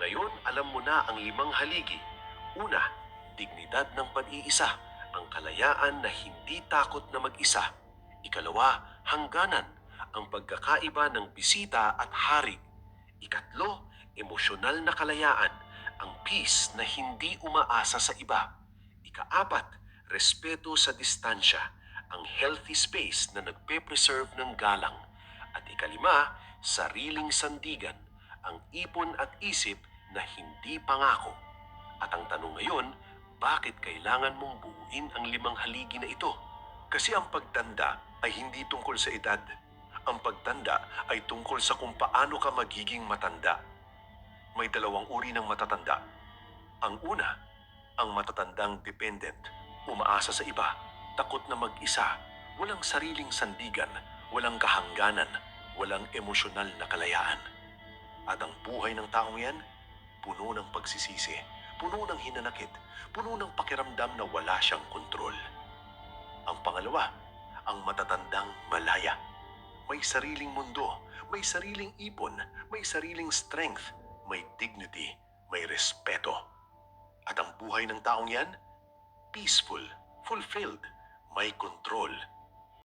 Ngayon, alam mo na ang limang haligi. Una, dignidad ng pag-iisa, ang kalayaan na hindi takot na mag-isa. Ikalawa, hangganan, ang pagkakaiba ng bisita at hari. Ikatlo, emosyonal na kalayaan, ang peace na hindi umaasa sa iba. Ikaapat, respeto sa distansya, ang healthy space na nagpe-preserve ng galang. At ikalima, sariling sandigan, ang ipon at isip na hindi pangako. At ang tanong ngayon, bakit kailangan mong buuin ang limang haligi na ito? Kasi ang pagtanda ay hindi tungkol sa edad. Ang pagtanda ay tungkol sa kung paano ka magiging matanda. May dalawang uri ng matatanda. Ang una, ang matatandang dependent, umaasa sa iba, takot na mag-isa, walang sariling sandigan, walang kahangganan, walang emosyonal na kalayaan. At ang buhay ng taong yan, puno ng pagsisisi, puno ng hinanakit, puno ng pakiramdam na wala siyang kontrol. Ang pangalawa, ang matatandang malaya. May sariling mundo, may sariling ipon, may sariling strength, may dignity, may respeto. At ang buhay ng taong yan, peaceful, fulfilled, may control,